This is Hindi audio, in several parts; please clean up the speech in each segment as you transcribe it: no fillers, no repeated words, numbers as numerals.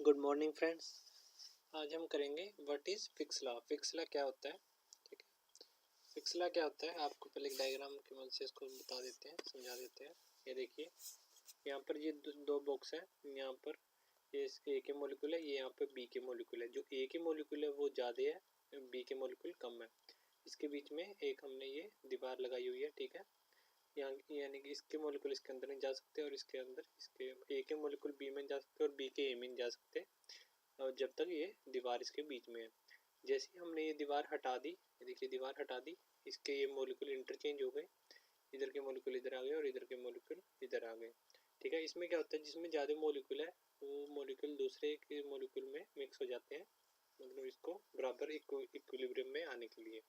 Good morning friends. आज हम करेंगे what is fix law. Fix law क्या होता है, ठीक है। फिक्स लॉ क्या होता है आपको पहले एक डायग्राम की मदद से इसको बता देते हैं, समझा देते हैं। ये देखिए, यहाँ पर ये दो बॉक्स है। यहाँ पर ये ए के मॉलिक्यूल है, ये यहाँ पर बी के मॉलिक्यूल है। जो ए के मॉलिक्यूल है वो ज़्यादा है, बी के मॉलिक्यूल कम है। इसके बीच में एक हमने ये दीवार लगाई हुई है, ठीक है। यहाँ यानी कि इसके मॉलिक्यूल इसके अंदर नहीं जा सकते और इसके अंदर इसके ए के मॉलिक्यूल बी में जा सकते और बी के ए में नहीं जा सकते, और जब तक ये दीवार इसके बीच में है। जैसे ही हमने ये दीवार हटा दी, देखिए दीवार हटा दी, इसके ये मॉलिक्यूल इंटरचेंज हो गए। इधर के मॉलिक्यूल इधर आ गए और इधर के मॉलिक्यूल इधर आ गए, ठीक है। इसमें क्या होता है, जिसमें ज़्यादा मॉलिक्यूल है वो मॉलिक्यूल दूसरे के मॉलिक्यूल में मिक्स हो जाते हैं, मतलब इसको बराबर इक्विलिब्रियम में आने के लिए।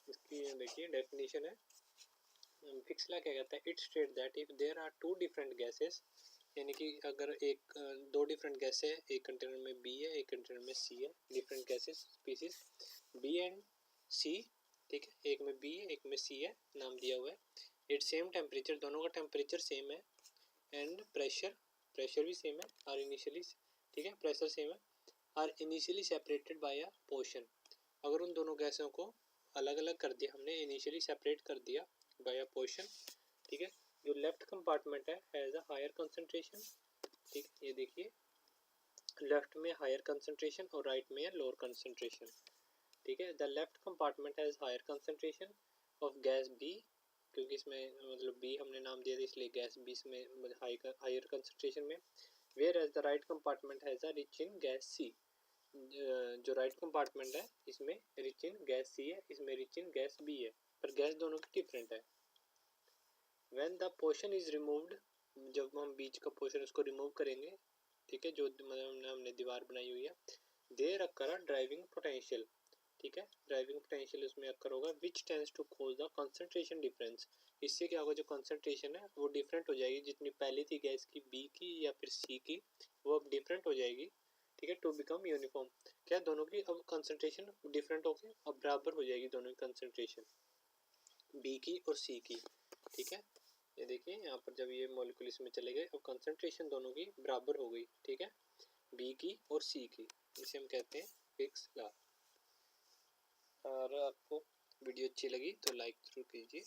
इसकी देखिए डेफिनेशन है। फिक्स लॉ क्या कहता है, it state that if there are two different gases, यानी कि अगर दो डिफरेंट गैस है, एक कंटेनर में बी है एक कंटेनर में सी है, different gases species B and C, ठीक है। एक में बी है एक में सी है, नाम दिया हुआ है। इट सेम टेम्परेचर, दोनों का टेम्परेचर सेम है, एंड प्रेशर भी सेम है, और इनिशियली, ठीक है, प्रेशर सेम है, और initially separated by a portion. अगर उन दोनों गैसों को अलग अलग कर दिया हमने, इनिशियली सेपरेट कर दिया बाय अ पोर्शन, ठीक है। जो लेफ्ट कंपार्टमेंट है हैज़ अ हायर कंसंट्रेशन, ठीक है। ये देखिए, लेफ्ट में हायर कंसंट्रेशन और राइट में है लोअर कंसंट्रेशन, ठीक है। The left compartment has higher concentration of gas B, क्योंकि इसमें मतलब बी हमने नाम दिया था इसलिए गैस बी इसमें हायर कंसंट्रेशन में। Whereas the right compartment has a rich in gas C, जो राइट कंपार्टमेंट है इसमें रिच इन गैस सी है, इसमें रिच इन गैस बी है, पर गैस दोनों की डिफरेंट है। When the portion is removed, जब हम बीच का पोर्शन उसको रिमूव करेंगे, ठीक है, जो मतलब हमने दीवार बनाई हुई है, देयर अकर ड्राइविंग पोटेंशियल, ठीक है। ड्राइविंग पोटेंशियल उसमें अकर होगा which tends to cause the concentration difference. इससे क्या होगा, जो कंसंट्रेशन है वो डिफरेंट हो जाएगी, जितनी पहले थी गैस की बी की या फिर सी की, वो अब डिफरेंट हो जाएगी, ठीक है, टू बिकम यूनिफॉर्म। क्या दोनों की अब कंसंट्रेशन डिफरेंट होकर अब बराबर हो जाएगी, दोनों की कंसंट्रेशन बी की और सी की, ठीक है। ये देखिए यहाँ पर जब ये मॉलिक्यूल इसमें चले गए अब कंसंट्रेशन दोनों की बराबर हो गई, ठीक है, बी की और सी की। इसे हम कहते हैं फिक्स लॉ। और आपको वीडियो अच्छी लगी तो लाइक जरूर कीजिए।